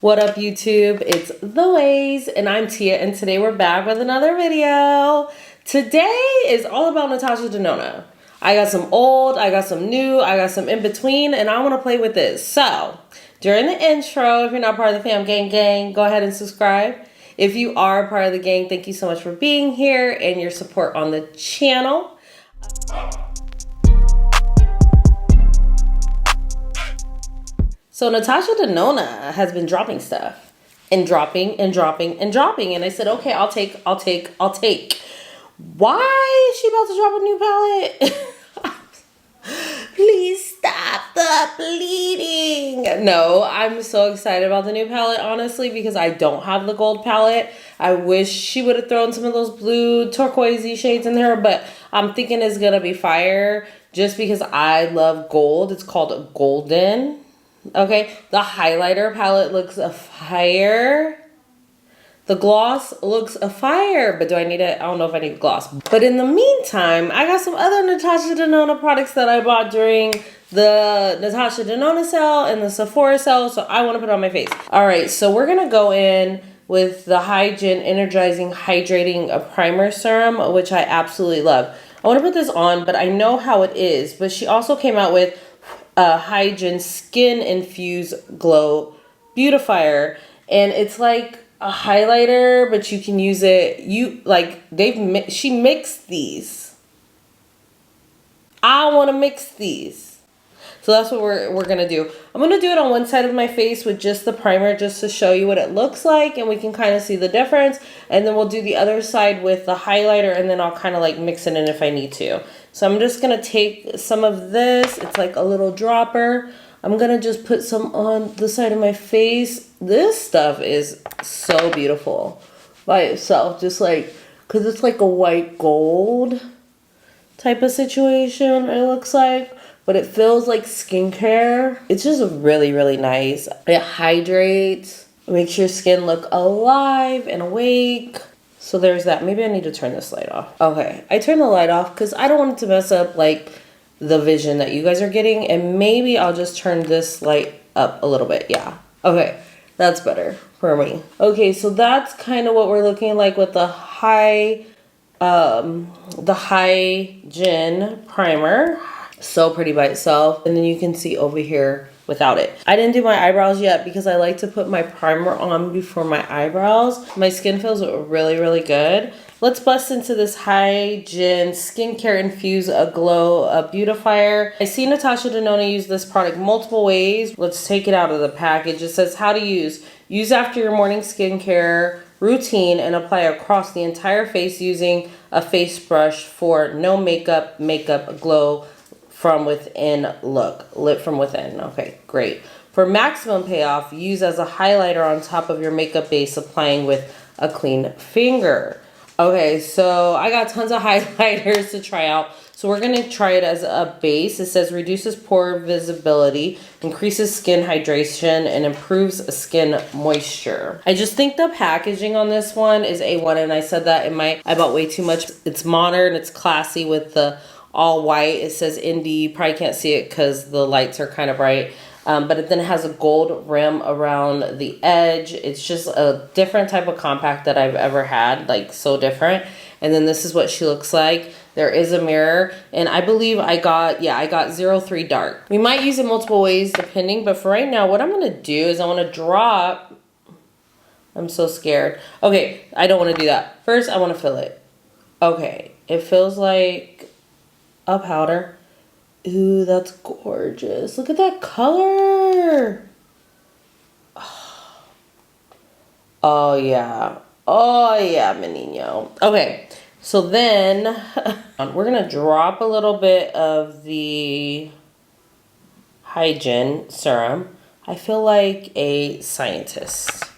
What up, YouTube? It's the Ways, and I'm Tia, and today we're back with another video. Today is all about Natasha Denona. I got some old, I got some new, I got some in between, and I want to play with this. So, during the intro, if you're not part of the fam gang, go ahead and subscribe. If you are part of the gang, thank you so much for being here and your support on the channel. So Natasha Denona has been dropping stuff and dropping. And I said, okay, I'll take. Why is she about to drop a new palette? Please stop the bleeding. No, I'm so excited about the new palette, honestly, because I don't have the gold palette. I wish she would have thrown some of those blue turquoisey shades in there, but I'm thinking it's going to be fire just because I love gold. It's called Golden. Okay, the highlighter palette looks a fire. The gloss looks a fire, but do I need it? I don't know if I need gloss. But in the meantime, I got some other Natasha Denona products that I bought during the Natasha Denona sale and the Sephora sale, so I want to put it on my face. All right, so we're going to go in with the Hygen Energizing Hydrating Primer Serum, which I absolutely love. I want to put this on, but I know how it is. But she also came out with Hygen Skin Infused Glow Beautifier, and it's like a highlighter, but you can use it. She mixed these. I want to mix these, so that's what we're gonna do. I'm gonna do it on one side of my face with just the primer, just to show you what it looks like, and we can kind of see the difference. And then we'll do the other side with the highlighter, and then I'll kind of like mix it in if I need to. So I'm just gonna take some of this. It's like a little dropper. I'm gonna just put some on the side of my face. This stuff is so beautiful by itself, just like, cause it's like a white gold type of situation, it looks like. But it feels like skincare. It's just really, really nice. It hydrates, makes your skin look alive and awake. So there's that. Maybe I need to turn this light off. Okay, I turned the light off because I don't want it to mess up like the vision that you guys are getting. And maybe I'll just turn this light up a little bit. Yeah. Okay, that's better for me. Okay, so that's kind of what we're looking like with the Hygen primer. So pretty by itself. And then you can see over here without it. I didn't do my eyebrows yet because I like to put my primer on before my eyebrows. My skin feels really, really good. Let's bust into this Hygen Skincare Infused Glow Beautifier. I see Natasha Denona use this product multiple ways. Let's take it out of the package. It says how to use. Use after your morning skincare routine and apply across the entire face using a face brush for no makeup glow from within look. Lit from within. Okay, great. For maximum payoff, use as a highlighter on top of your makeup base, applying with a clean finger. Okay, so I got tons of highlighters to try out. So we're going to try it as a base. It says reduces pore visibility, increases skin hydration, and improves skin moisture. I just think the packaging on this one is A1, and I said that in I bought way too much. It's modern, it's classy with the all white. It says indie. You probably can't see it because the lights are kind of bright. But it then has a gold rim around the edge. It's just a different type of compact that I've ever had, like so different. And then this is what she looks like. There is a mirror, and I believe I got 03 dark. We might use it multiple ways depending, but for right now, what I'm gonna do is I wanna drop, I'm so scared. Okay, I don't wanna do that. First, I wanna fill it. Okay, it feels like a powder. Ooh, that's gorgeous. Look at that color. Oh yeah. Oh yeah, mi niño. Okay, so then we're gonna drop a little bit of the Hygen serum. I feel like a scientist.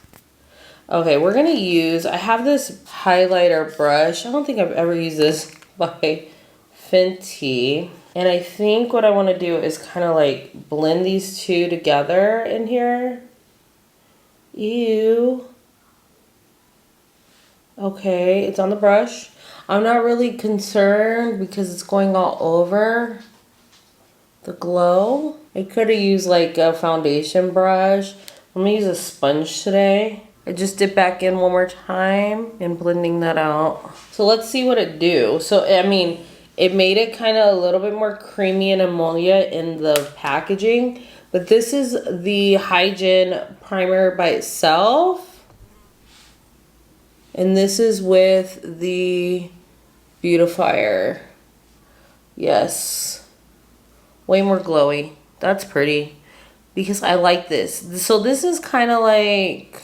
Okay, we're gonna use, I have this highlighter brush. I don't think I've ever used this by Fenty. And I think what I want to do is kind of like blend these two together in here. Ew. Okay, it's on the brush. I'm not really concerned because it's going all over the glow. I could have used like a foundation brush, I'm gonna use a sponge today. I just dip back in one more time and blending that out. So let's see what it do. So, I mean, it made it kind of a little bit more creamy and emollient in the packaging. But this is the Hygen primer by itself. And this is with the Beautifier. Yes. Way more glowy. That's pretty. Because I like this. So this is kind of like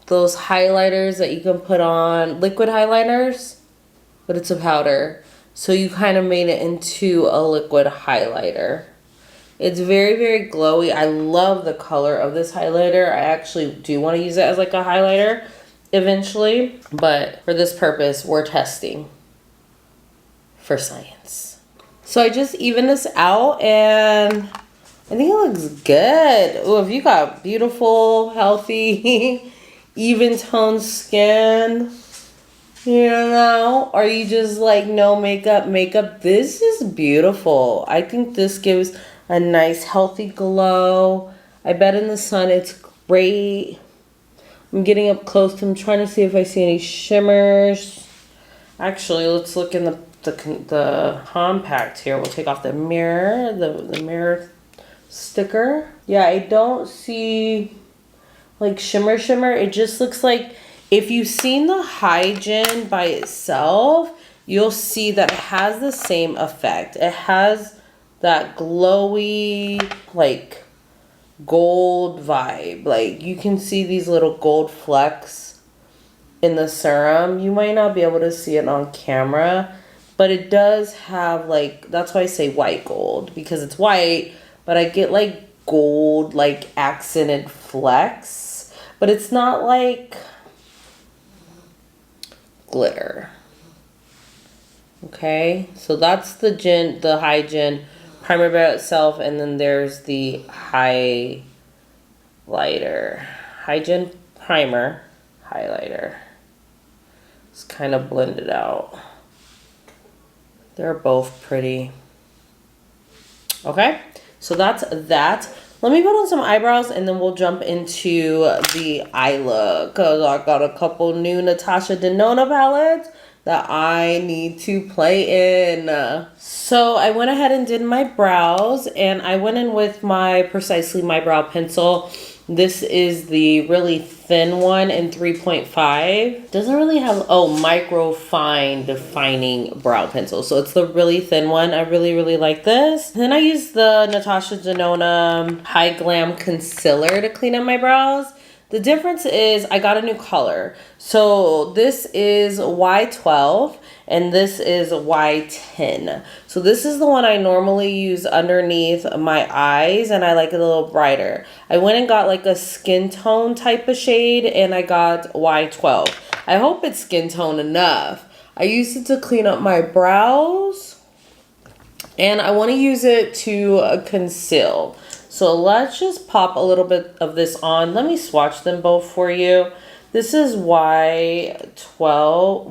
those highlighters that you can put on, liquid highlighters, but it's a powder. So you kind of made it into a liquid highlighter. It's very, very glowy. I love the color of this highlighter. I actually do want to use it as like a highlighter eventually, but for this purpose, we're testing for science. So I just evened this out and I think it looks good. Oh, if you got beautiful, healthy, even toned skin, you know, or you just like no makeup, this is beautiful. I think this gives a nice healthy glow. I bet in the sun it's great. I'm getting up close. I'm trying to see if I see any shimmers. Actually, let's look in the compact here. We'll take off the mirror, the mirror sticker. Yeah, I don't see like shimmer. It just looks like if you've seen the Hygen by itself, you'll see that it has the same effect. It has that glowy, like gold vibe. Like you can see these little gold flecks in the serum. You might not be able to see it on camera, but it does have like, that's why I say white gold, because it's white, but I get like gold, like accented flecks, but it's not like glitter. Okay, so that's the Hygen primer by itself, and then there's the highlighter, Hygen primer highlighter. It's kind of blended out. They're both pretty. Okay, so that's that. Let me put on some eyebrows and then we'll jump into the eye look. Cause I got a couple new Natasha Denona palettes that I need to play in. So I went ahead and did my brows, and I went in with my Precisely My Brow pencil. This is the really thin one in 3.5. Doesn't really have, oh, micro fine defining brow pencil. So it's the really thin one. I really, really like this. Then I used the Natasha Denona High Glam Concealer to clean up my brows. The difference is I got a new color. So this is Y12 and this is Y10. So this is the one I normally use underneath my eyes, and I like it a little brighter. I went and got like a skin tone type of shade, and I got Y12. I hope it's skin tone enough. I used it to clean up my brows, and I want to use it to conceal. So let's just pop a little bit of this on. Let me swatch them both for you. This is Y12,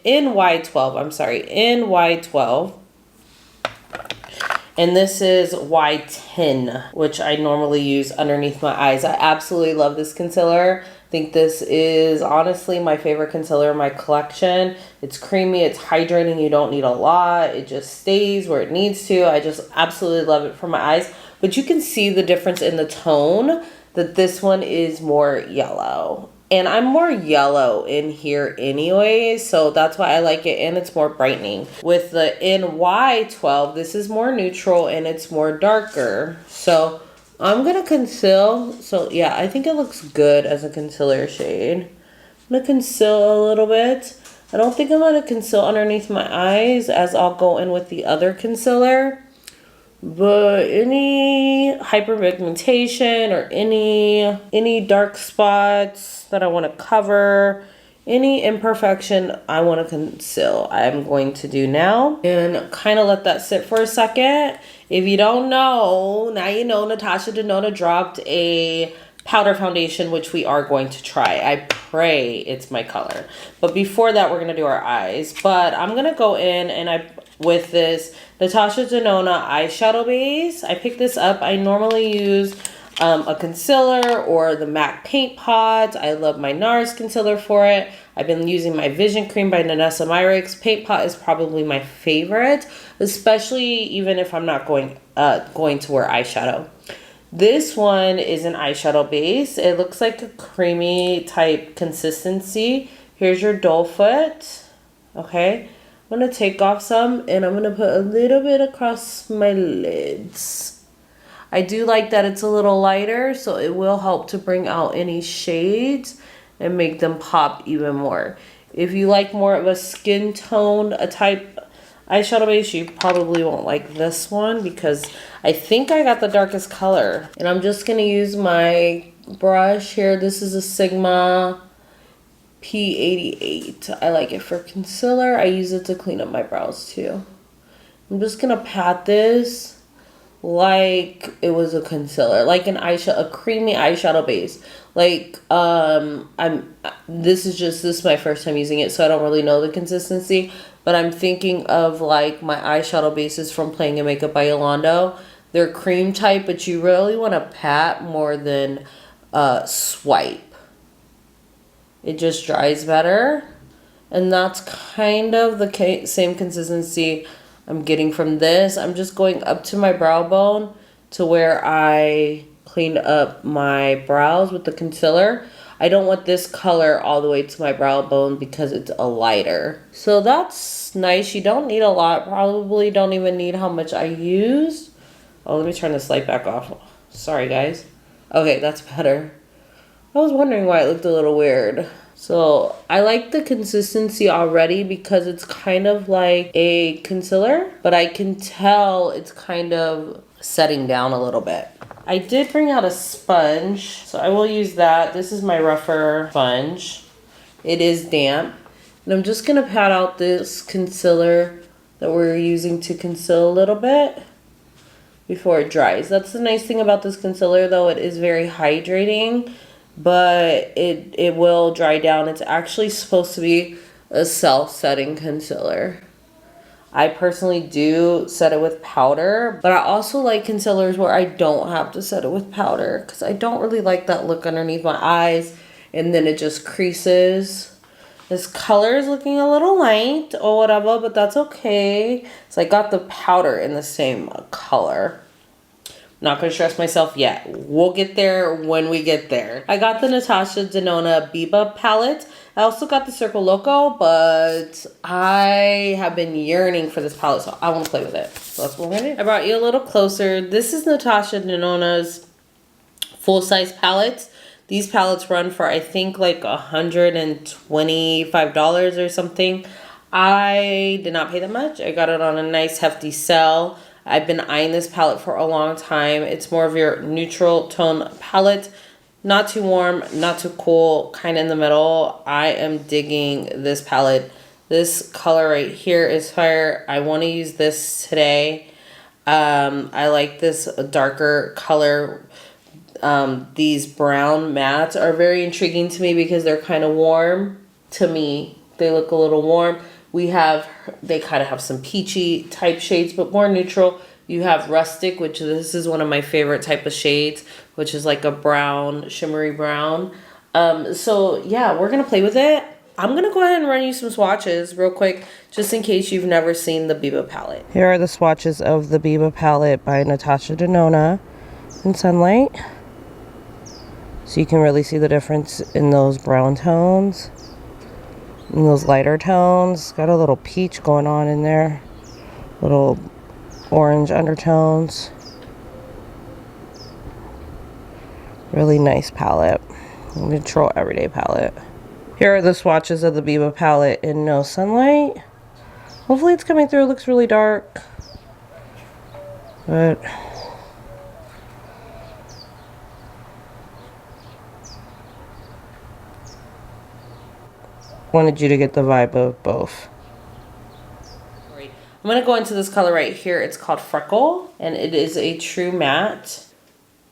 in Y12. And this is Y10, which I normally use underneath my eyes. I absolutely love this concealer. I think this is honestly my favorite concealer in my collection. It's creamy, it's hydrating, you don't need a lot. It just stays where it needs to. I just absolutely love it for my eyes. But you can see the difference in the tone, that this one is more yellow. And I'm more yellow in here anyway, so that's why I like it, and it's more brightening. With the NY12, this is more neutral and it's more darker. So I'm gonna conceal. So yeah, I think it looks good as a concealer shade. I'm gonna conceal a little bit. I don't think I'm gonna conceal underneath my eyes, as I'll go in with the other concealer. But any hyperpigmentation or any dark spots that I want to cover, any imperfection I want to conceal, I'm going to do now. And kind of let that sit for a second. If you don't know, now you know Natasha Denona dropped a powder foundation, which we are going to try. I pray it's my color. But before that, we're going to do our eyes. But I'm going to go in and with this Natasha Denona eyeshadow base. I picked this up. I normally use a concealer or the MAC paint pods. I love my NARS concealer for it. I've been using my Vision Cream by Nanessa Myricks. Paint pot is probably my favorite, especially even if I'm not going to wear eyeshadow. This one is an eyeshadow base. It looks like a creamy type consistency. Here's your doe foot. Okay, I'm going to take off some and I'm going to put a little bit across my lids. I do like that it's a little lighter, so it will help to bring out any shades and make them pop even more. If you like more of a skin tone, a type eyeshadow base, you probably won't like this one because I think I got the darkest color. And I'm just gonna use my brush here. This is a Sigma P88. I like it for concealer. I use it to clean up my brows too. I'm just gonna pat this like it was a concealer, like an eyeshadow, a creamy eyeshadow base. Like this is my first time using it, so I don't really know the consistency, but I'm thinking of like my eyeshadow bases from Playing in Makeup by Yolando. They're cream type, but you really want to pat more than swipe. It just dries better, and that's kind of the same consistency I'm getting from this. I'm just going up to my brow bone to where I cleaned up my brows with the concealer. I don't want this color all the way to my brow bone because it's a lighter. So that's nice. You don't need a lot. Probably don't even need how much I used. Oh, let me turn this light back off. Sorry, guys. Okay, that's better. I was wondering why it looked a little weird. So I like the consistency already because it's kind of like a concealer, but I can tell it's kind of setting down a little bit. I did bring out a sponge, so I will use that. This is my rougher sponge. It is damp. And I'm just gonna pat out this concealer that we're using to conceal a little bit before it dries. That's the nice thing about this concealer though, it is very hydrating, but it will dry down. It's actually supposed to be a self-setting concealer. I personally do set it with powder, but I also like concealers where I don't have to set it with powder because I don't really like that look underneath my eyes and then it just creases. This color is looking a little light or whatever, but that's okay. So I got the powder in the same color. Not going to stress myself yet. We'll get there when we get there. I got the Natasha Denona Biba palette. I also got the Circle Loco, but I have been yearning for this palette, so I want to play with it. So that's what we're going to do. I brought you a little closer. This is Natasha Denona's full-size palettes. These palettes run for, I think, like $125 or something. I did not pay that much. I got it on a nice hefty sale. I've been eyeing this palette for a long time. It's more of your neutral tone palette. Not too warm, not too cool, kind of in the middle. I am digging this palette. This color right here is fire. I want to use this today. I like this darker color. These brown mattes are very intriguing to me because they're kind of warm to me. They look a little warm. They kind of have some peachy type shades, but more neutral. You have rustic, which this is one of my favorite type of shades, which is like a brown, shimmery brown. So yeah, we're going to play with it. I'm going to go ahead and run you some swatches real quick, just in case you've never seen the Biba palette. Here are the swatches of the Biba palette by Natasha Denona in sunlight. So you can really see the difference in those brown tones. And those lighter tones. Got a little peach going on in there. Little orange undertones. Really nice palette. Neutral everyday palette. Here are the swatches of the Biba palette in no sunlight. Hopefully it's coming through. It looks really dark. But wanted you to get the vibe of both. I'm going to go into this color right here. It's called Freckle, and it is a true matte.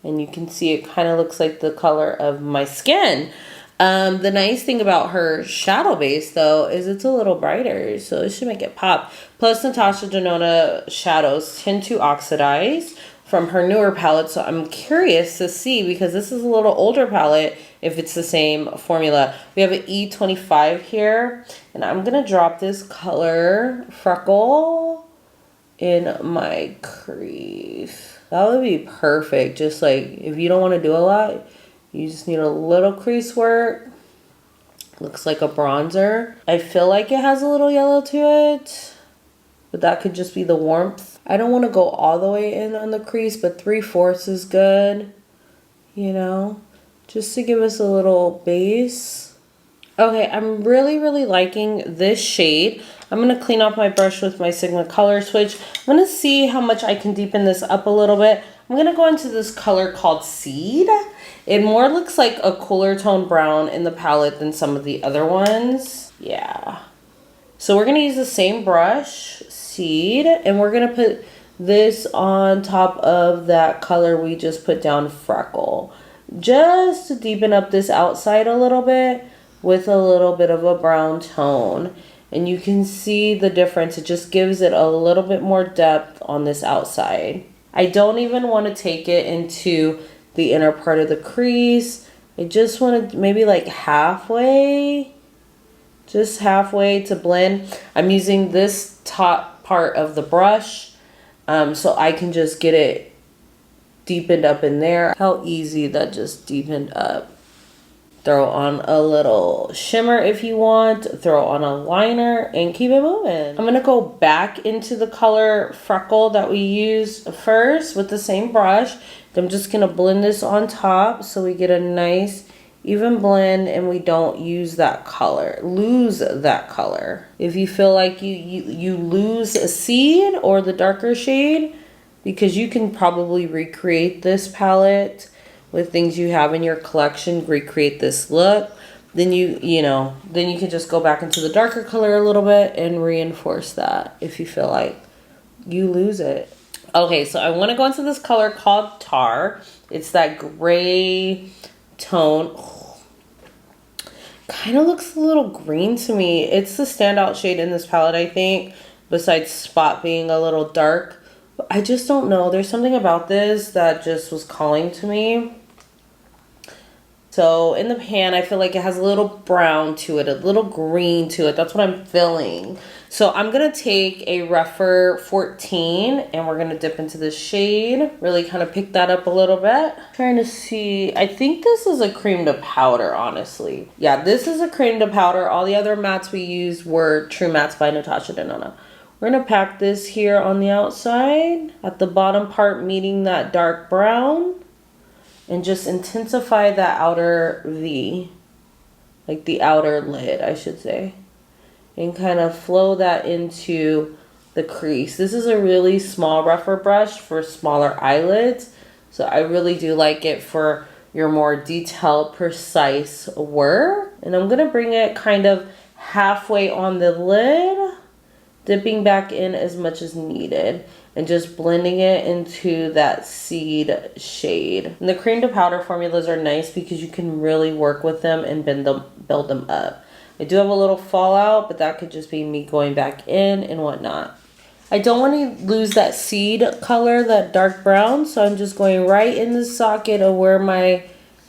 And you can see it kind of looks like the color of my skin. The nice thing about her shadow base, though, is it's a little brighter, so it should make it pop. Plus, Natasha Denona shadows tend to oxidize from her newer palette. So I'm curious to see, because this is a little older palette, if it's the same formula. We have an E25 here, and I'm gonna drop this color Freckle in my crease. That would be perfect. Just like if you don't want to do a lot, you just need a little crease work. Looks like a bronzer. I feel like it has a little yellow to it, but that could just be the warmth. I don't want to go all the way in on the crease, but 3/4 is good, you know, just to give us a little base. Okay, I'm really liking this shade. I'm going to clean off my brush with my Sigma color switch. I'm going to see how much I can deepen this up a little bit. I'm going to go into this color called Seed. It more looks like a cooler tone brown in the palette than some of the other ones. Yeah. So we're going to use the same brush, Seed, and we're going to put this on top of that color we just put down, Freckle. Just to deepen up this outside a little bit with a little bit of a brown tone. And you can see the difference. It just gives it a little bit more depth on this outside. I don't even want to take it into the inner part of the crease. I just want to maybe like halfway, just halfway to blend. I'm using this top part of the brush so I can just get it deepened up in there. How easy that just deepened up. Throw on a little shimmer if you want, throw on a liner, and keep it moving. I'm gonna go back into the color Freckle that we used first with the same brush. I'm just gonna blend this on top so we get a nice even blend and we don't lose that color. If you feel like you lose a Seed or the darker shade, because you can probably recreate this palette with things you have in your collection, recreate this look, then you can just go back into the darker color a little bit and reinforce that if you feel like you lose it. Okay, so I want to go into this color called Tar. It's that gray tone. Kind of looks a little green to me. It's the standout shade in this palette, I think, besides Spot being a little dark. But I just don't know. There's something about this that just was calling to me. So in the pan, I feel like it has a little brown to it, a little green to it. That's what I'm feeling. So I'm going to take a rougher 14 and we're going to dip into the shade. Really kind of pick that up a little bit. Trying to see. I think this is a cream to powder, honestly. Yeah, this is a cream to powder. All the other mattes we used were True Mattes by Natasha Denona. We're going to pack this here on the outside. At the bottom part, meeting that dark brown. And just intensify that outer V, like the outer lid, I should say. And kind of flow that into the crease. This is a really small rougher brush for smaller eyelids. So I really do like it for your more detailed, precise work. And I'm going to bring it kind of halfway on the lid, dipping back in as much as needed. And just blending it into that Seed shade. And the cream to powder formulas are nice because you can really work with them and build them up. I do have a little fallout, but that could just be me going back in and whatnot. I don't want to lose that Seed color, that dark brown, so I'm just going right in the socket of where my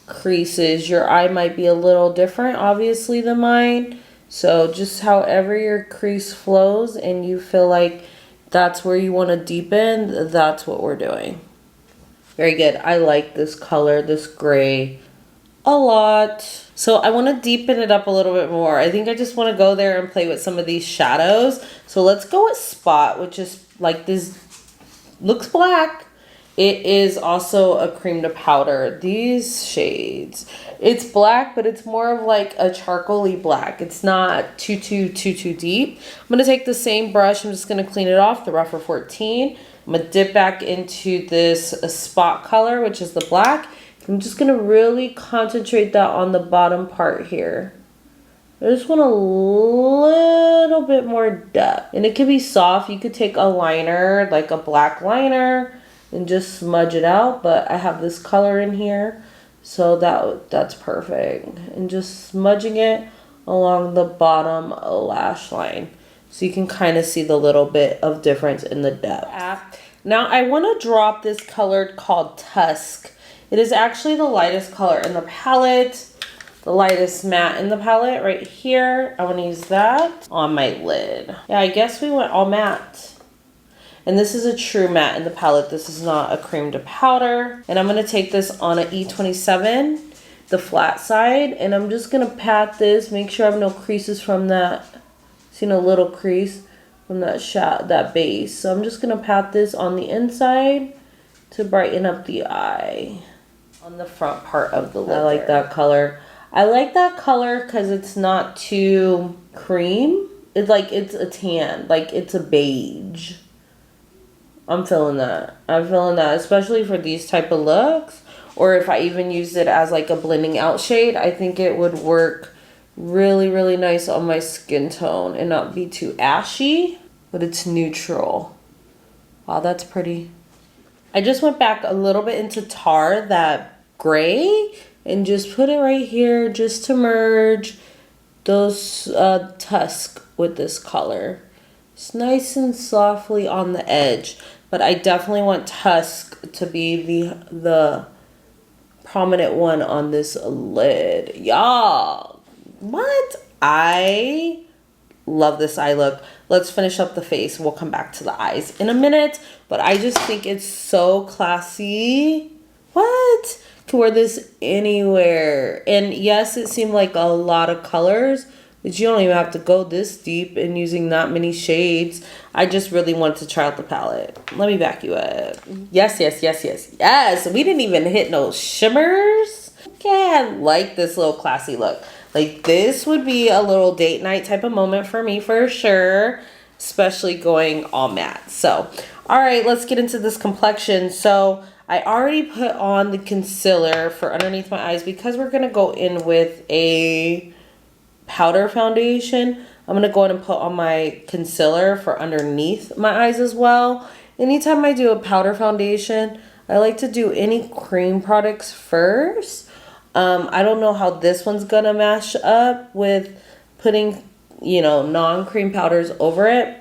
crease is. Your eye might be a little different, obviously, than mine. So just however your crease flows and you feel like that's where you want to deepen, that's what we're doing. Very good. I like this color, this gray, a lot. So I want to deepen it up a little bit more. I think I just want to go there and play with some of these shadows. So let's go with Spot, which is like this, looks black. It is also a cream to powder. These shades, it's black, but it's more of like a charcoaly black. It's not too deep. I'm going to take the same brush. I'm just going to clean it off, the rougher 14. I'm going to dip back into this Spot color, which is the black. I'm just going to really concentrate that on the bottom part here. I just want a little bit more depth. And it could be soft. You could take a liner, like a black liner, and just smudge it out, but I have this color in here, so that's perfect. And just smudging it along the bottom lash line so you can kind of see the little bit of difference in the depth. Now I want to drop this color called Tusk. It is actually the lightest color in the palette, the lightest matte in the palette right here. I want to use that on my lid. Yeah, I guess we went all matte. And this is a true matte in the palette. This is not a cream to powder. And I'm going to take this on an E27, the flat side, and I'm just going to pat this, make sure I have no creases from that. See, no little crease from that base. So I'm just going to pat this on the inside to brighten up the eye on the front part of the lid. I like that color. I like that color because it's not too cream. It's like it's a tan, like it's a beige. I'm feeling that. I'm feeling that, especially for these type of looks. Or if I even used it as like a blending out shade, I think it would work really, really nice on my skin tone and not be too ashy, but it's neutral. Wow, that's pretty. I just went back a little bit into Tar, that gray, and just put it right here just to merge those tusk with this color. It's nice and softly on the edge, but I definitely want Tusk to be the prominent one on this lid. Y'all, what? I love this eye look. Let's finish up the face. We'll come back to the eyes in a minute, but I just think it's so classy. What? Can wear this anywhere. And yes, it seemed like a lot of colors, but you don't even have to go this deep in using that many shades. I just really wanted to try out the palette. Let me back you up. Yes, yes, yes, yes, yes. We didn't even hit no shimmers. Okay, I like this little classy look. Like, this would be a little date night type of moment for me for sure, especially going all matte. So, all right, let's get into this complexion. So, I already put on the concealer for underneath my eyes because we're going to go in with a powder foundation. I'm going to go ahead and put on my concealer for underneath my eyes as well. Anytime I do a powder foundation, I like to do any cream products first. I don't know how this one's going to mash up with putting, you know, non-cream powders over it.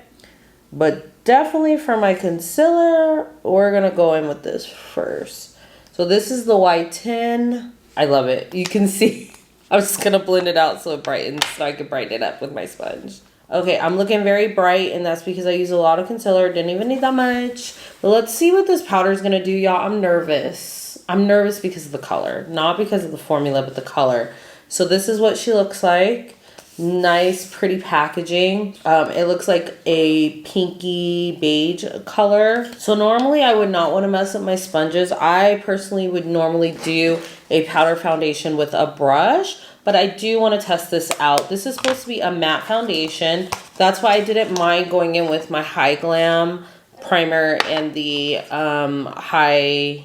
But definitely for my concealer, we're going to go in with this first. So this is the Y10. I love it. You can see. I'm just going to blend it out so it brightens, so I can brighten it up with my sponge. Okay, I'm looking very bright, and that's because I use a lot of concealer. Didn't even need that much. But let's see what this powder is going to do, y'all. I'm nervous. I'm nervous because of the color. Not because of the formula, but the color. So this is what she looks like. Nice, pretty packaging. It looks like a pinky beige color. So normally I would not want to mess up my sponges. I personally would normally do a powder foundation with a brush, but I do want to test this out. This is supposed to be a matte foundation. That's why I didn't mind going in with my High Glam primer and the Hygen.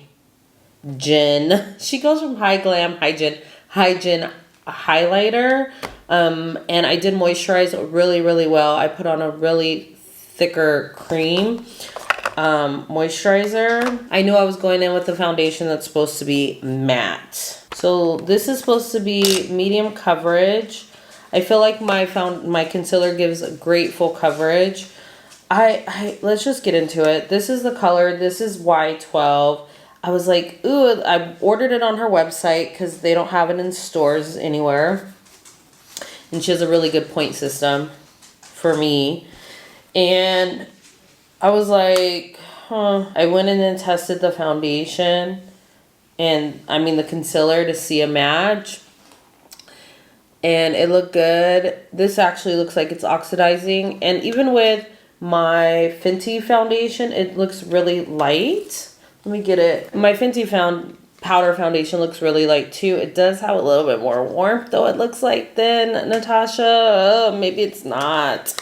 She goes from High Glam, Hygen highlighter. And I did moisturize really, really well. I put on a really thicker cream moisturizer. I knew I was going in with a foundation that's supposed to be matte. So this is supposed to be medium coverage. I feel like my concealer gives great full coverage. Let's just get into it. This is the color. This is Y12. I was like, ooh, I ordered it on her website because they don't have it in stores anywhere. And she has a really good point system for me. And I was like, huh. I went in and tested the foundation. And I mean the concealer to see a match. And it looked good. This actually looks like it's oxidizing. And even with my Fenty foundation, it looks really light. Let me get it. My Fenty powder foundation looks really light too. It does have a little bit more warmth though, it looks like, than Natasha. Maybe it's not.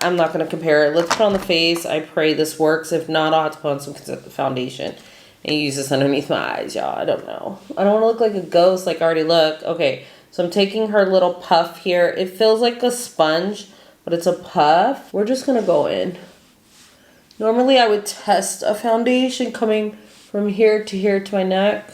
I'm not going to compare it. Let's put on the face. I pray this works. If not, I'll have to put on some foundation and use this underneath my eyes, y'all. I don't know. I don't want to look like a ghost like I already look. Okay, so I'm taking her little puff here. It feels like a sponge, but it's a puff. We're just going to go in. Normally, I would test a foundation coming from here to my neck.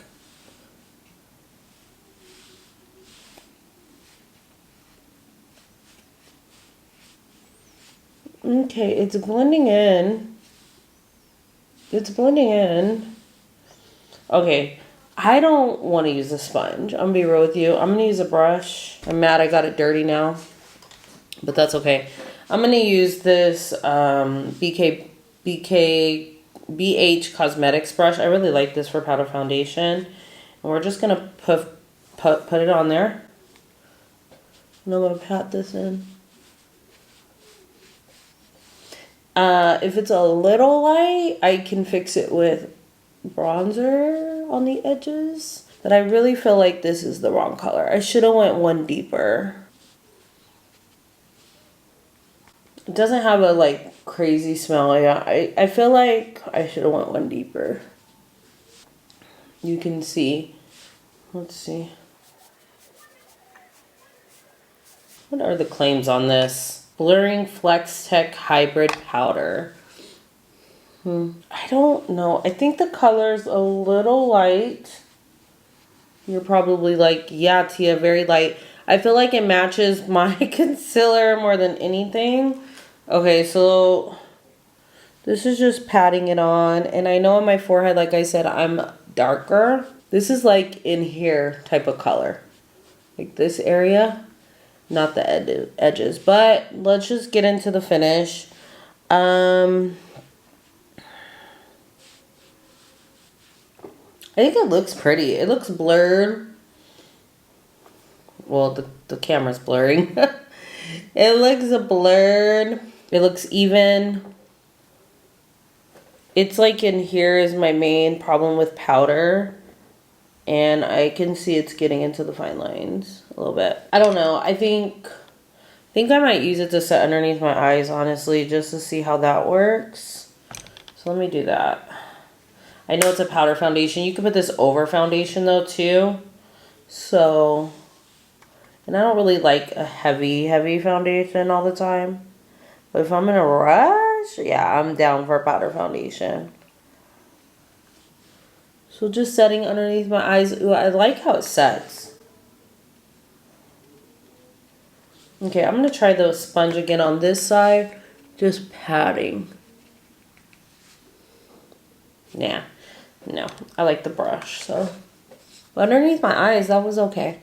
Okay, it's blending in. It's blending in. Okay, I don't want to use a sponge. I'm gonna be real with you. I'm gonna use a brush. I'm mad I got it dirty now, but that's okay. I'm gonna use this BH Cosmetics brush. I really like this for powder foundation. And we're just gonna put it on there. And I'm gonna pat this in. If it's a little light, I can fix it with bronzer on the edges. But I really feel like this is the wrong color. I should have went one deeper. It doesn't have a like crazy smell. Yeah, I feel like I should have went one deeper. You can see. Let's see. What are the claims on this? Blurring Flex Tech Hybrid Powder. I don't know. I think the color's a little light. You're probably like, yeah, Tia, very light. I feel like it matches my concealer more than anything. Okay, so this is just patting it on. And I know on my forehead, like I said, I'm darker. This is like in here type of color. Like this area. Not the edges. But let's just get into the finish. I think it looks pretty. It looks blurred. Well, the camera's blurring. It looks blurred. It looks even. It's like in here is my main problem with powder. And I can see it's getting into the fine lines a little bit. I don't know. I think I might use it to set underneath my eyes, honestly, just to see how that works. So let me do that. I know it's a powder foundation. You can put this over foundation though too. So, and I don't really like a heavy foundation all the time. But if I'm in a rush, yeah, I'm down for a powder foundation. So just setting underneath my eyes. Ooh, I like how it sets. Okay, I'm going to try the sponge again on this side. Just patting. Yeah. No, I like the brush, so. But underneath my eyes, that was okay.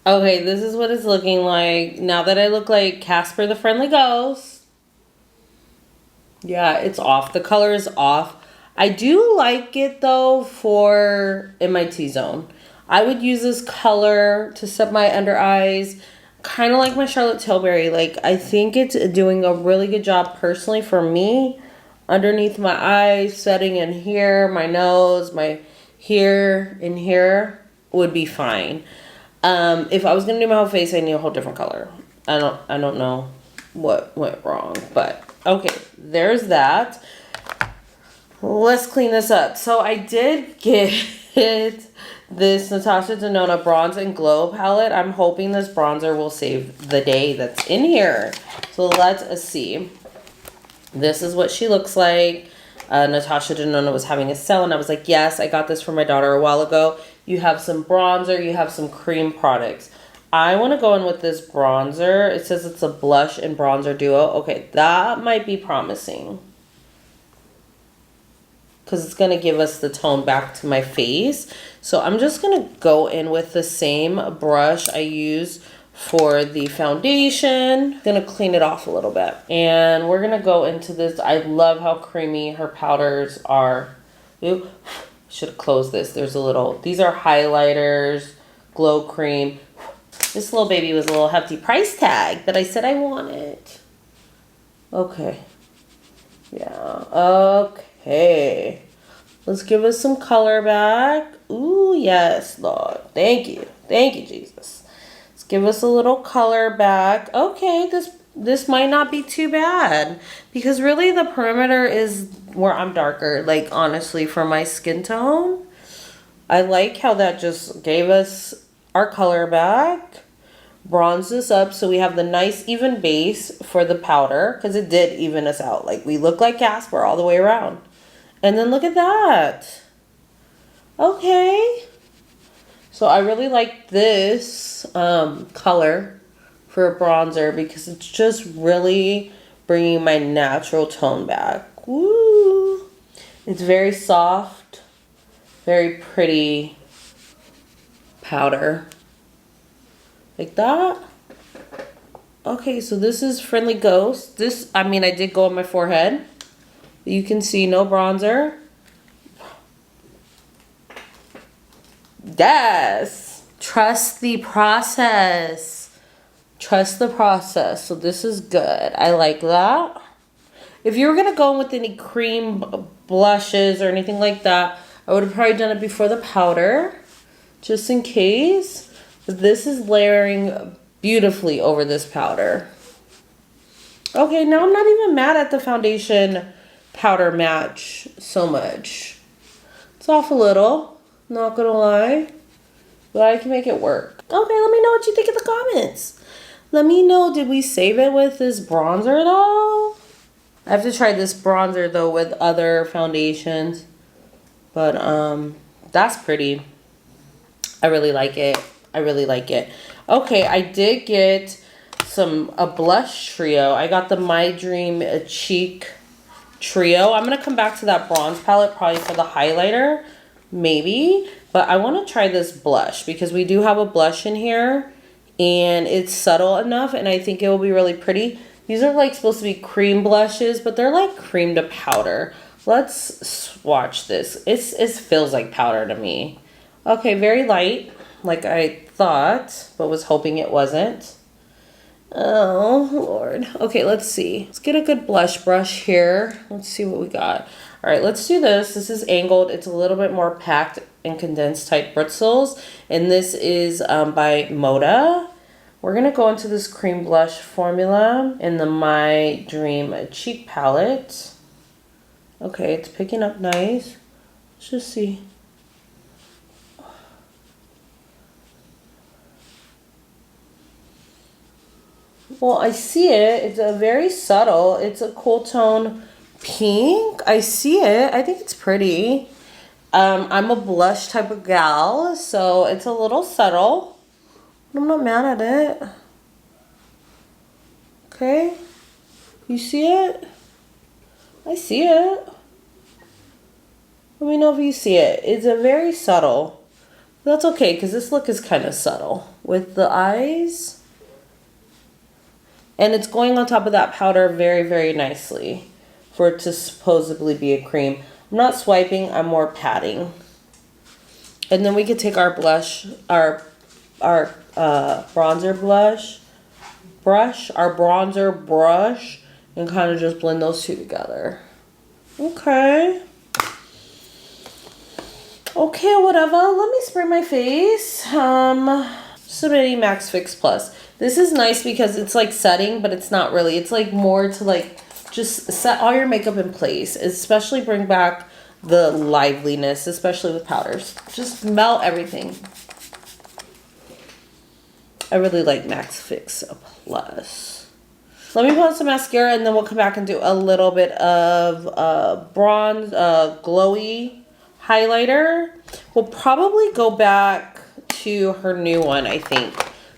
Okay, this is what it's looking like. Now that I look like Casper the Friendly Ghost. Yeah, it's off. The color is off. I do like it though for in my T-zone. I would use this color to set my under eyes. Kind of like my Charlotte Tilbury. Like, I think it's doing a really good job personally for me. Underneath my eyes, setting in here, my nose, my here, in here would be fine. If I was gonna do my whole face, I need a whole different color. I don't know what went wrong, but okay, there's that. Let's clean this up. So I did get this Natasha Denona Bronze and Glow palette. I'm hoping this bronzer will save the day that's in here. So let's see. This is what she looks like. Natasha Denona was having a sale and I was like, yes, I got this for my daughter a while ago. You have some bronzer, you have some cream products. I want to go in with this bronzer. It says it's a blush and bronzer duo. Okay, that might be promising. Because it's going to give us the tone back to my face. So I'm just going to go in with the same brush I use for the foundation. I'm going to clean it off a little bit. And we're going to go into this. I love how creamy her powders are. Ooh, should have closed this. There's a little, these are highlighters, glow cream. This little baby was a little hefty price tag, but I said I want it. Okay. Yeah, okay. Let's give us some color back. Ooh, yes, Lord. Thank you. Thank you, Jesus. Let's give us a little color back. Okay, this might not be too bad. Because really the perimeter is where I'm darker. Like, honestly, for my skin tone. I like how that just gave us our color back. Bronze this up so we have the nice even base for the powder. Because it did even us out. Like, we look like Casper all the way around. And then look at that. Okay. So I really like this color for a bronzer because it's just really bringing my natural tone back. Woo. It's very soft, very pretty powder. Like that. Okay, so this is Friendly Ghost. This, I mean, I did go on my forehead. You can see no bronzer. Yes. Trust the process. Trust the process. So this is good. I like that. If you were going to go with any cream blushes or anything like that, I would have probably done it before the powder, just in case. But this is layering beautifully over this powder. Okay, now I'm not even mad at the foundation powder match so much. It's off a little, not gonna lie, but I can make it work. Okay, let me know what you think in the comments. Let me know, did we save it with this bronzer though? I have to try this bronzer though with other foundations, but that's pretty. I really like it. I really like it. Okay, I did get a blush trio. I got the My Dream Cheek Trio. I'm gonna come back to that bronze palette probably for the highlighter, maybe, but I want to try this blush because we do have a blush in here and it's subtle enough and I think it will be really pretty. These are like supposed to be cream blushes, but they're like cream to powder. Let's swatch this. It feels like powder to me. Okay, very light, like I thought, but was hoping it wasn't. Oh, Lord. Okay, let's see. Let's get a good blush brush here. Let's see what we got. All right, let's do this. This is angled. It's a little bit more packed and condensed type bristles. And this is by Moda. We're going to go into this cream blush formula in the My Dream Cheek palette. Okay, it's picking up nice. Let's just see. Well, I see it. It's a very subtle. It's a cool tone pink. I see it. I think it's pretty. I'm a blush type of gal, so it's a little subtle. I'm not mad at it. Okay. You see it? I see it. Let me know if you see it. It's a very subtle. That's okay, because this look is kind of subtle. With the eyes. And it's going on top of that powder very, very nicely. For it to supposedly be a cream. I'm not swiping, I'm more patting. And then we could take our blush, our bronzer bronzer brush, and kind of just blend those two together. Okay. Okay, whatever. Let me spray my face. Submitting Max Fix Plus. This is nice because it's like setting, but it's not really. It's like more to like just set all your makeup in place, especially bring back the liveliness, especially with powders. Just melt everything. I really like Max Fix Plus. Let me put on some mascara and then we'll come back and do a little bit of bronze, glowy highlighter. We'll probably go back to her new one, I think.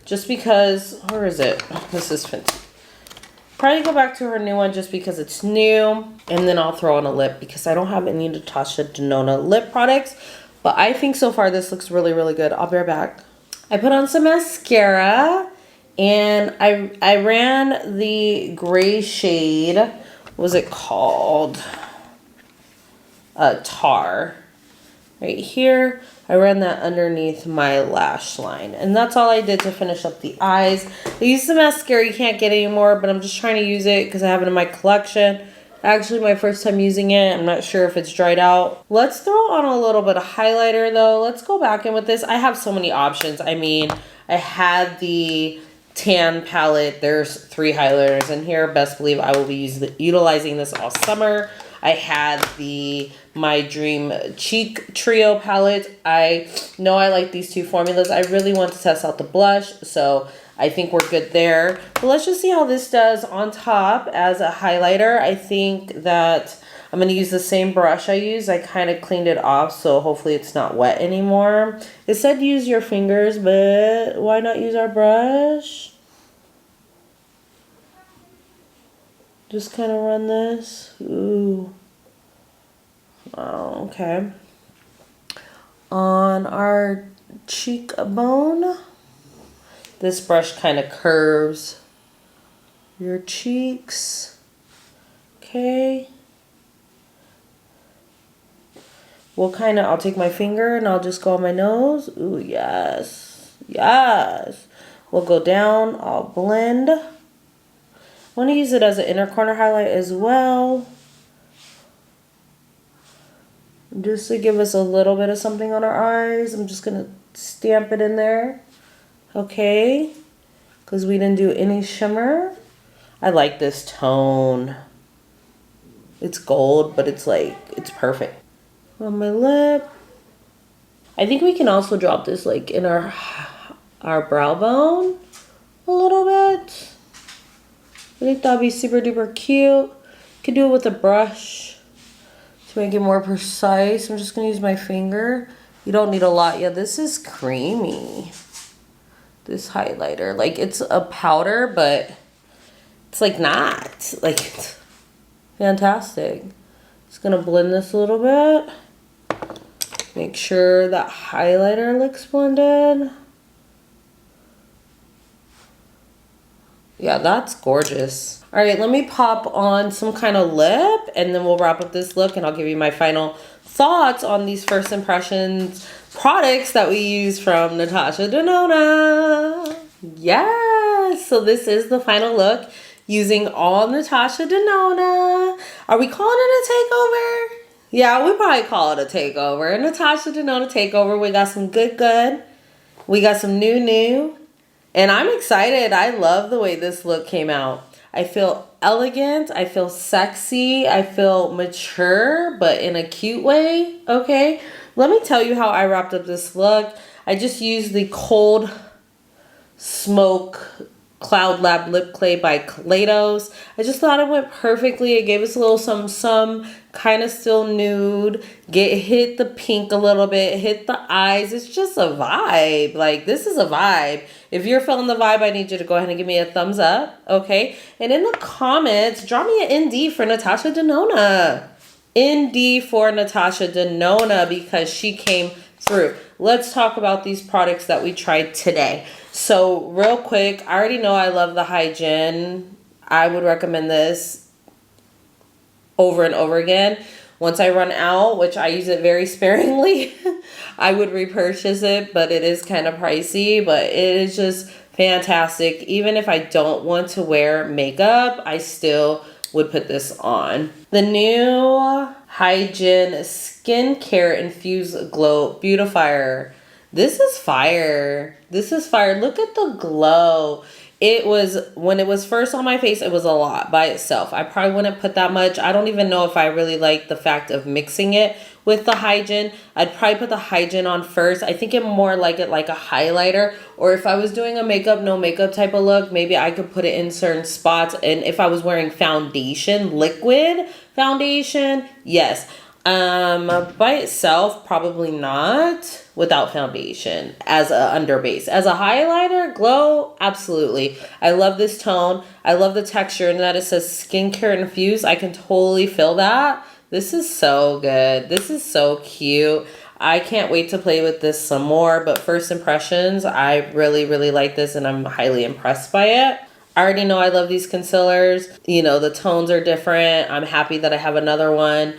Just because, where is it? Oh, this is fantastic. Probably go back to her new one just because it's new. And then I'll throw on a lip because I don't have any Natasha Denona lip products. But I think so far this looks really, really good. I'll be right back. I put on some mascara. And I ran the gray shade. What was it called? Tar. Right here. I ran that underneath my lash line. And that's all I did to finish up the eyes. I used the mascara you can't get anymore, but I'm just trying to use it because I have it in my collection. Actually, my first time using it. I'm not sure if it's dried out. Let's throw on a little bit of highlighter though. Let's go back in with this. I have so many options. I mean, I had the tan palette. There's 3 highlighters in here. Best believe I will be utilizing this all summer. I had the My Dream Cheek Trio palette. I know I like these 2 formulas. I really want to test out the blush, so I think we're good there. But let's just see how this does on top as a highlighter. I think that I'm going to use the same brush I used. I kind of cleaned it off, so hopefully it's not wet anymore. It said use your fingers, but why not use our brush? Just kind of run this. Ooh. Oh, okay. On our cheekbone, this brush kind of curves your cheeks. Okay. I'll take my finger and I'll just go on my nose. Ooh, yes. Yes. We'll go down. I'll blend. I want to use it as an inner corner highlight as well. Just to give us a little bit of something on our eyes. I'm just going to stamp it in there. Okay. Because we didn't do any shimmer. I like this tone. It's gold, but it's like, it's perfect. On my lip. I think we can also drop this like in our brow bone a little bit. I think that'd be super duper cute. You could do it with a brush to make it more precise. I'm just gonna use my finger. You don't need a lot. Yeah, this is creamy. This highlighter, like it's a powder, but it's like not. Like it's fantastic. Just gonna blend this a little bit. Make sure that highlighter looks blended. Yeah, that's gorgeous. All right, let me pop on some kind of lip and then we'll wrap up this look and I'll give you my final thoughts on these first impressions products that we use from Natasha Denona. Yes, so this is the final look using all Natasha Denona. Are we calling it a takeover? Yeah, we probably call it a takeover. Natasha Denona takeover. We got some good. We got some new. And I'm excited. I love the way this look came out. I feel elegant. I feel sexy. I feel mature, but in a cute way. Okay. Let me tell you how I wrapped up this look. I just used the Cold Smoke Cloud Lab Lip Clay by Kaleidos. I just thought it went perfectly. It gave us a little some kind of still nude. Hit the pink a little bit. Hit the eyes. It's just a vibe. Like, this is a vibe. If you're feeling the vibe, I need you to go ahead and give me a thumbs up. Okay? And in the comments, draw me an ND for Natasha Denona. ND for Natasha Denona because she came through. Let's talk about these products that we tried today. So real quick, I already know I love the Hygen. I would recommend this over and over again. Once I run out, which I use it very sparingly, I would repurchase it, but it is kind of pricey, but it is just fantastic. Even if I don't want to wear makeup, I still would put this on. The new Hygen Skincare Infused Glow Beautifier. This is fire. This is fire. Look at the glow. It was, when it was first on my face, it was a lot by itself. I probably wouldn't put that much. I don't even know if I really like the fact of mixing it with the Hygen. I'd probably put the Hygen on first. I think it more like it like a highlighter. Or if I was doing a makeup, no makeup type of look, maybe I could put it in certain spots. And if I was wearing foundation, liquid foundation, yes. By itself, probably not without foundation as a underbase. As a highlighter, glow, absolutely. I love this tone. I love the texture and that it says skincare infused. I can totally feel that. This is so good. This is so cute. I can't wait to play with this some more, but first impressions, I really like this and I'm highly impressed by it. I already know I love these concealers. You know, the tones are different. I'm happy that I have another one.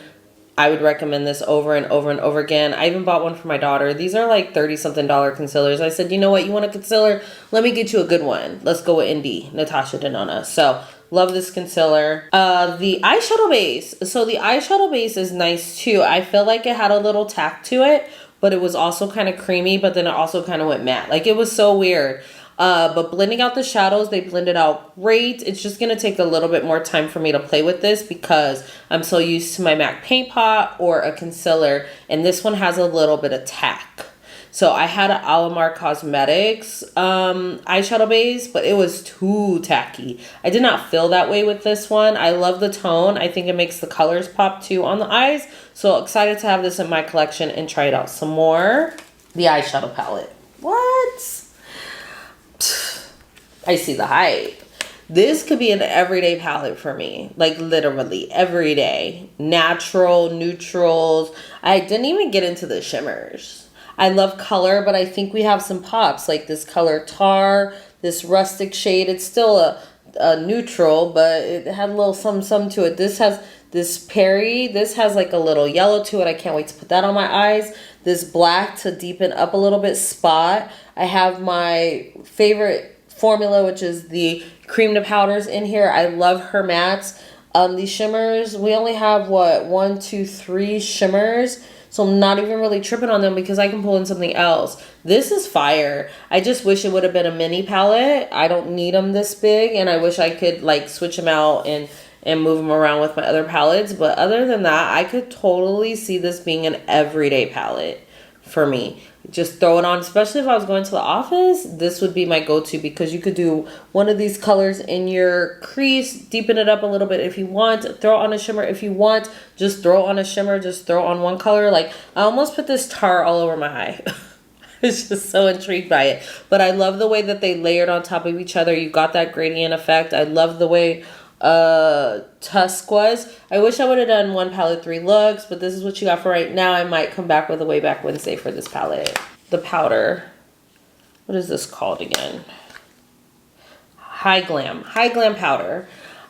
I would recommend this over and over again. I even bought one for my daughter. These are like $30-something concealers. I said, you know what? You want a concealer? Let me get you a good one. Let's go with ND, Natasha Denona. So, love this concealer. The eyeshadow base. So, the eyeshadow base is nice too. I feel like it had a little tack to it, but it was also kind of creamy, but then it also kind of went matte. Like, it was so weird. But blending out the shadows, they blended out great. It's just going to take a little bit more time for me to play with this because I'm so used to my MAC Paint Pot or a concealer. And this one has a little bit of tack. So I had an Alamar Cosmetics eyeshadow base, but it was too tacky. I did not feel that way with this one. I love the tone. I think it makes the colors pop too on the eyes. So excited to have this in my collection and try it out some more. The eyeshadow palette. What? I see the hype. This could be an everyday palette for me. Like literally every day. Natural, neutrals. I didn't even get into the shimmers. I love color, but I think we have some pops. Like this color tar, this rustic shade. It's still a neutral, but it had a little some to it. This has this Perry. This has like a little yellow to it. I can't wait to put that on my eyes. This black to deepen up a little bit spot. I have my favorite formula, which is the cream to powders in here. I love her mattes. These shimmers, we only have what, 1, 2, 3 shimmers. So I'm not even really tripping on them because I can pull in something else. This is fire. I just wish it would have been a mini palette. I don't need them this big, and I wish I could like switch them out and move them around with my other palettes. But other than that, I could totally see this being an everyday palette for me. Just throw it on, especially if I was going to the office. This would be my go-to because you could do one of these colors in your crease, deepen it up a little bit if you want, throw it on a shimmer if you want, just throw on a shimmer, just throw on one color. Like I almost put this tar all over my eye. I was just so intrigued by it. But I love the way that they layered on top of each other. You got that gradient effect. I love the way Tusk was. I wish I would have done one palette 3 looks, but this is what you got for right now. I might come back with a Way Back Wednesday for this palette. The powder, what is this called again? High Glam powder.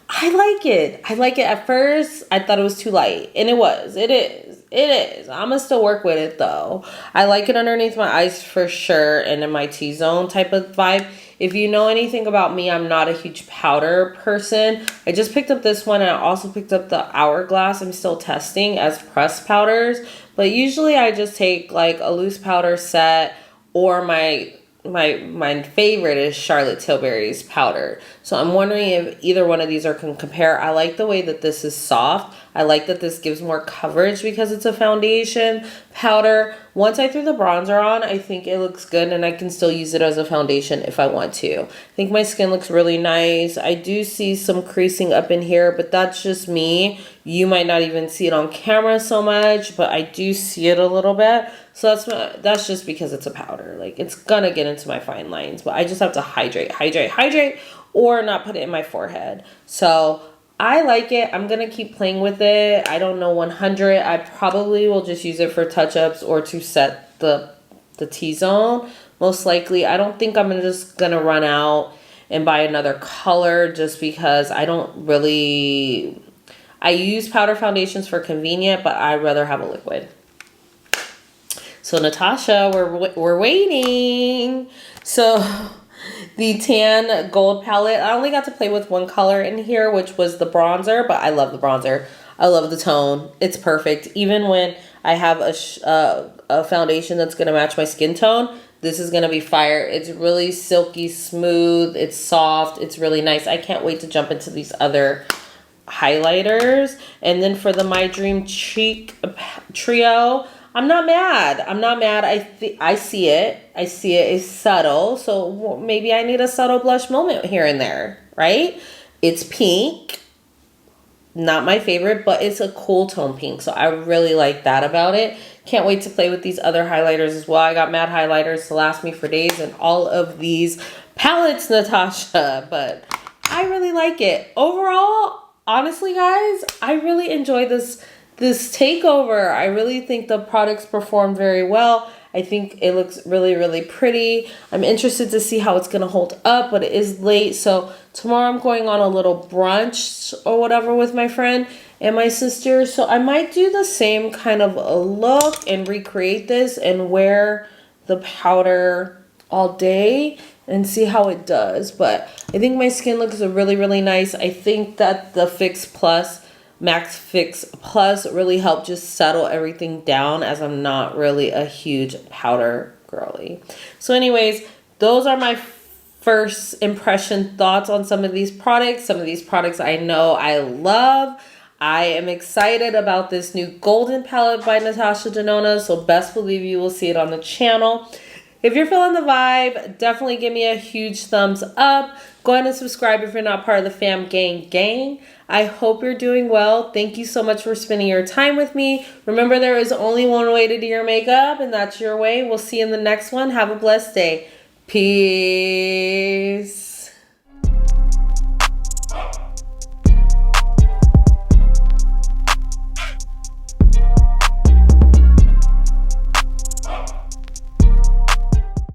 I like it. At first I thought it was too light, and it is. I'm gonna still work with it though. I like it underneath my eyes for sure, and in my T-zone type of vibe. If you know anything about me, I'm not a huge powder person. I just picked up this one, and I also picked up the Hourglass. I'm still testing as pressed powders, but usually I just take like a loose powder set, or my favorite is Charlotte Tilbury's powder. So I'm wondering if either one of these can compare. I like the way that this is soft. I like that this gives more coverage because it's a foundation powder. Once I threw the bronzer on, I think it looks good, and I can still use it as a foundation if I want to. I think my skin looks really nice. I do see some creasing up in here, but that's just me. You might not even see it on camera so much, but I do see it a little bit. So that's just because it's a powder. Like it's gonna get into my fine lines, but I just have to hydrate, or not put it in my forehead. So I like it. I'm gonna keep playing with it. I don't know 100. I probably will just use it for touch-ups or to set the T-zone. Most likely. I don't think I'm just gonna run out and buy another color just because I use powder foundations for convenient, but I'd rather have a liquid. So Natasha, we're waiting. So the tan gold palette, I only got to play with one color in here, which was the bronzer, but I love the bronzer. I love the tone. It's perfect. Even when I have a foundation that's going to match my skin tone, this is going to be fire. It's really silky smooth. It's soft. It's really nice. I can't wait to jump into these other highlighters. And then for the My Dream Cheek Trio, I'm not mad. I see it. It's subtle. So maybe I need a subtle blush moment here and there, right? It's pink. Not my favorite, but it's a cool tone pink. So I really like that about it. Can't wait to play with these other highlighters as well. I got mad highlighters to last me for days and all of these palettes, Natasha. But I really like it. Overall, honestly, guys, I really enjoy this takeover. I really think the products perform very well. I think it looks really, really pretty. I'm interested to see how it's going to hold up, but it is late. So tomorrow I'm going on a little brunch or whatever with my friend and my sister. So I might do the same kind of a look and recreate this and wear the powder all day and see how it does. But I think my skin looks really, really nice. I think that the Max Fix Plus really helped just settle everything down, as I'm not really a huge powder girly. So anyways, those are my first impression thoughts on some of these products. Some of these products I know I love. I am excited about this new golden palette by Natasha Denona, so best believe you will see it on the channel. If you're feeling the vibe, definitely give me a huge thumbs up. Go ahead and subscribe if you're not part of the fam gang. I hope you're doing well. Thank you so much for spending your time with me. Remember, there is only one way to do your makeup, and that's your way. We'll see you in the next one. Have a blessed day. Peace.